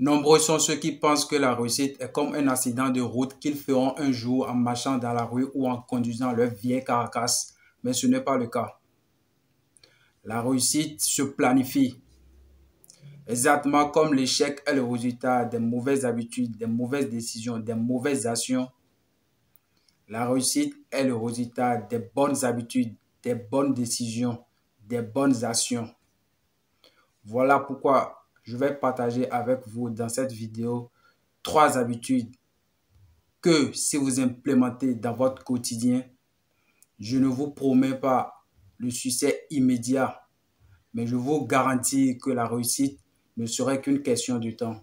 Nombreux sont ceux qui pensent que la réussite est comme un accident de route qu'ils feront un jour en marchant dans la rue ou en conduisant leur vieille carcasse, mais ce n'est pas le cas. La réussite se planifie, exactement comme l'échec est le résultat des mauvaises habitudes, des mauvaises décisions, des mauvaises actions. La réussite est le résultat des bonnes habitudes, des bonnes décisions, des bonnes actions. Voilà pourquoi je vais partager avec vous dans cette vidéo 3 habitudes que si vous implémentez dans votre quotidien, je ne vous promets pas le succès immédiat, mais je vous garantis que la réussite ne serait qu'une question de temps.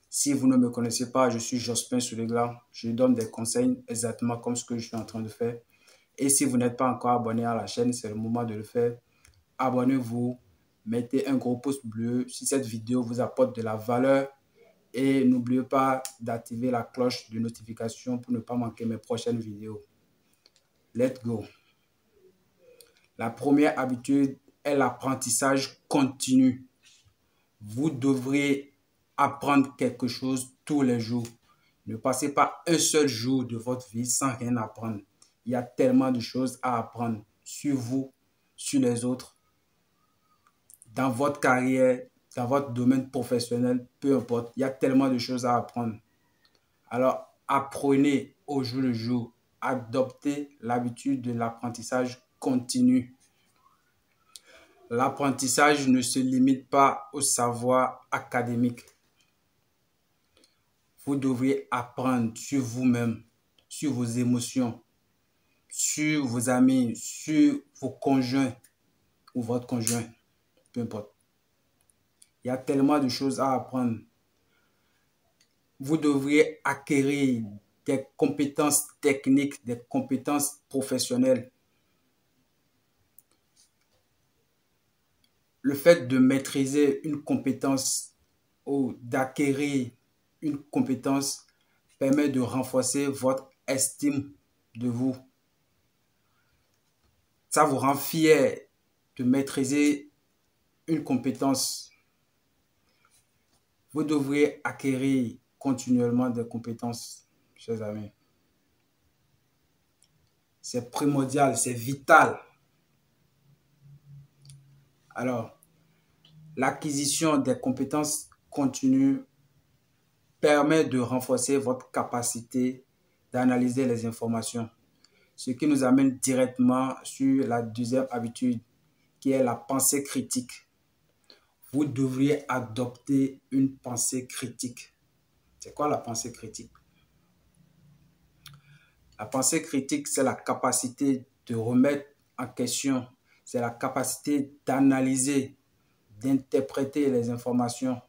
Si vous ne me connaissez pas, je suis Jospin Soulegra. Je donne des conseils exactement comme ce que je suis en train de faire. Et si vous n'êtes pas encore abonné à la chaîne, c'est le moment de le faire. Abonnez-vous, mettez un gros pouce bleu si cette vidéo vous apporte de la valeur. Et n'oubliez pas d'activer la cloche de notification pour ne pas manquer mes prochaines vidéos. Let's go! La première habitude est l'apprentissage continu. Vous devrez apprendre quelque chose tous les jours. Ne passez pas un seul jour de votre vie sans rien apprendre. Il y a tellement de choses à apprendre sur vous, sur les autres, dans votre carrière, dans votre domaine professionnel, peu importe. Il y a tellement de choses à apprendre. Alors, apprenez au jour le jour. Adoptez l'habitude de l'apprentissage continu. L'apprentissage ne se limite pas au savoir académique. Vous devriez apprendre sur vous-même, sur vos émotions, sur vos amis, sur vos conjoints ou votre conjoint, peu importe. Il y a tellement de choses à apprendre. Vous devriez acquérir des compétences techniques, des compétences professionnelles. Le fait de maîtriser une compétence ou d'acquérir une compétence permet de renforcer votre estime de vous. Ça vous rend fier de maîtriser une compétence. Vous devriez acquérir continuellement des compétences, chers amis. C'est primordial, c'est vital. Alors, l'acquisition des compétences continues permet de renforcer votre capacité d'analyser les informations. Ce qui nous amène directement sur la deuxième habitude, qui est la pensée critique. Vous devriez adopter une pensée critique. C'est quoi la pensée critique? La pensée critique, c'est la capacité de remettre en question, c'est la capacité d'analyser, d'interpréter les informations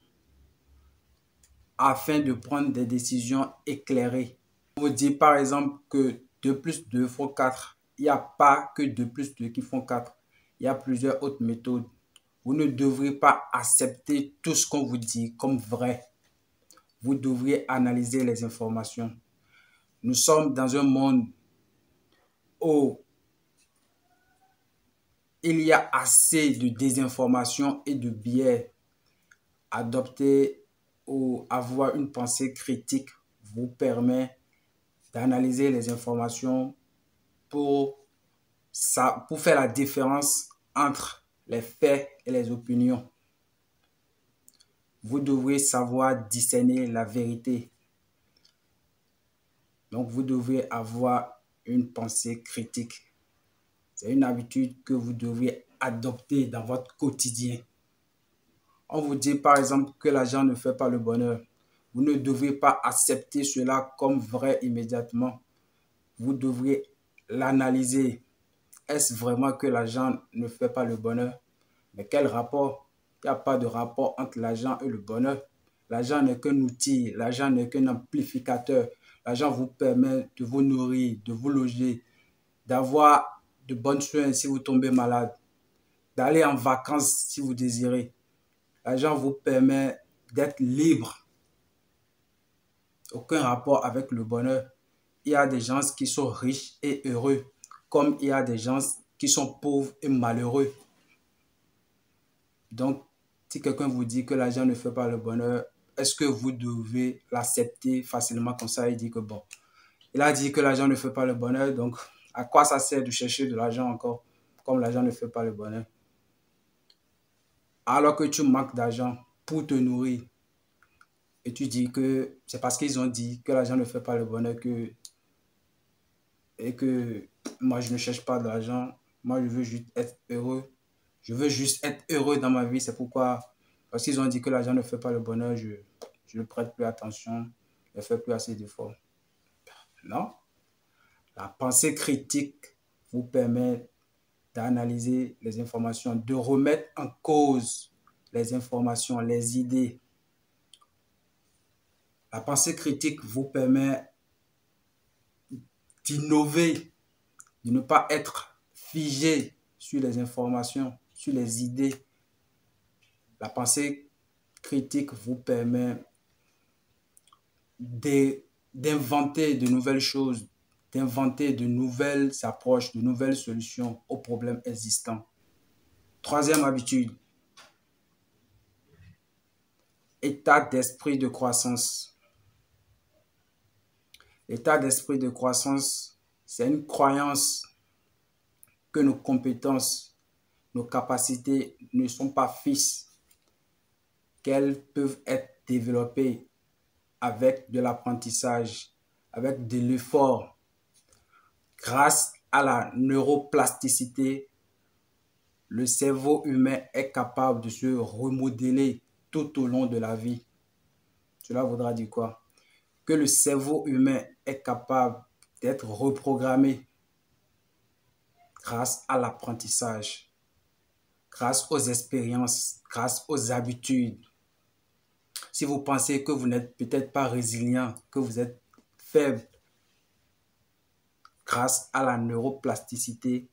afin de prendre des décisions éclairées. On vous dit par exemple que 2 plus 2 font 4. Il n'y a pas que 2 plus 2 qui font 4. Il y a plusieurs autres méthodes. Vous ne devrez pas accepter tout ce qu'on vous dit comme vrai. Vous devriez analyser les informations. Nous sommes dans un monde où il y a assez de désinformation et de biais. Adopter ou avoir une pensée critique vous permet d'analyser les informations pour faire la différence entre les faits et les opinions. Vous devrez savoir discerner la vérité. Donc, vous devez avoir une pensée critique. C'est une habitude que vous devriez adopter dans votre quotidien. On vous dit par exemple que l'argent ne fait pas le bonheur. Vous ne devez pas accepter cela comme vrai immédiatement. Vous devriez l'analyser. Est-ce vraiment que l'argent ne fait pas le bonheur? Mais quel rapport? Il n'y a pas de rapport entre l'argent et le bonheur. L'argent n'est qu'un outil, l'argent n'est qu'un amplificateur. L'argent vous permet de vous nourrir, de vous loger, d'avoir de bons soins si vous tombez malade, d'aller en vacances si vous désirez. L'argent vous permet d'être libre. Aucun rapport avec le bonheur. Il y a des gens qui sont riches et heureux, comme il y a des gens qui sont pauvres et malheureux. Donc, Si quelqu'un vous dit que l'argent ne fait pas le bonheur, est-ce que vous devez l'accepter facilement comme ça et dire que bon, il a dit que l'argent ne fait pas le bonheur, donc à quoi ça sert de chercher de l'argent encore, comme l'argent ne fait pas le bonheur? Alors que tu manques d'argent pour te nourrir et tu dis que c'est parce qu'ils ont dit que l'argent ne fait pas le bonheur et que moi je ne cherche pas d'argent, moi je veux juste être heureux. Je veux juste être heureux dans ma vie, c'est pourquoi, parce qu'ils ont dit que l'argent ne fait pas le bonheur, je ne prête plus attention, je ne fais plus assez d'efforts. Non, la pensée critique vous permet d'analyser les informations, de remettre en cause les informations, les idées. La pensée critique vous permet d'innover, de ne pas être figé sur les informations, sur les idées. La pensée critique vous permet d'inventer de nouvelles choses, d'inventer de nouvelles approches, de nouvelles solutions aux problèmes existants. Troisième habitude, état d'esprit de croissance. L'état d'esprit de croissance, c'est une croyance que nos compétences, nos capacités ne sont pas fixes, qu'elles peuvent être développées avec de l'apprentissage, avec de l'effort. Grâce à la neuroplasticité, le cerveau humain est capable de se remodeler tout au long de la vie. Cela voudra dire quoi? Que le cerveau humain est capable d'être reprogrammé grâce à l'apprentissage, grâce aux expériences, grâce aux habitudes. Si vous pensez que vous n'êtes peut-être pas résilient, que vous êtes faible, grâce à la neuroplasticité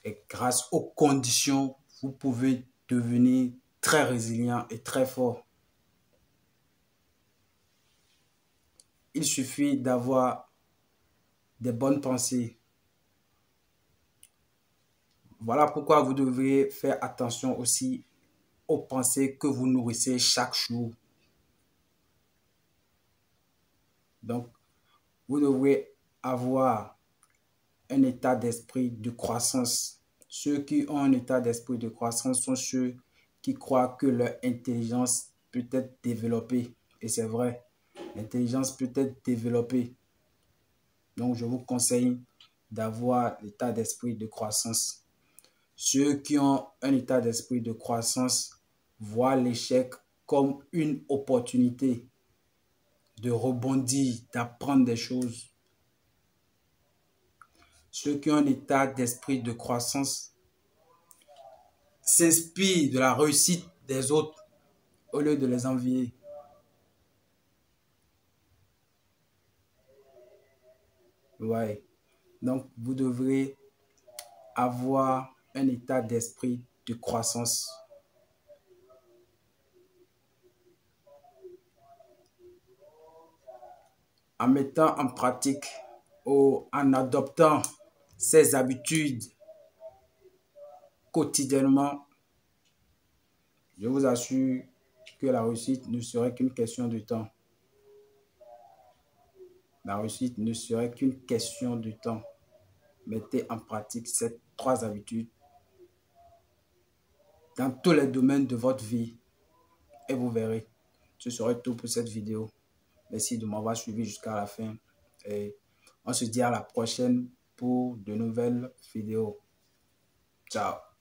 et grâce aux conditions, vous pouvez devenir très résilient et très fort. Il suffit d'avoir des bonnes pensées. Voilà pourquoi vous devez faire attention aussi aux pensées que vous nourrissez chaque jour. Donc, vous devrez avoir un état d'esprit de croissance. Ceux qui ont un état d'esprit de croissance sont ceux qui croient que leur intelligence peut être développée. Et c'est vrai, l'intelligence peut être développée. Donc, je vous conseille d'avoir l'état d'esprit de croissance. Ceux qui ont un état d'esprit de croissance voient l'échec comme une opportunité de rebondir, d'apprendre des choses. Ceux qui ont un état d'esprit de croissance s'inspirent de la réussite des autres au lieu de les envier. Ouais. Donc, vous devrez avoir un état d'esprit de croissance. En mettant en pratique ou en adoptant ces habitudes quotidiennement, je vous assure que la réussite ne serait qu'une question de temps. La réussite ne serait qu'une question de temps. Mettez en pratique ces 3 habitudes dans tous les domaines de votre vie et vous verrez. Ce serait tout pour cette vidéo. Merci de m'avoir suivi jusqu'à la fin et on se dit à la prochaine pour de nouvelles vidéos. Ciao.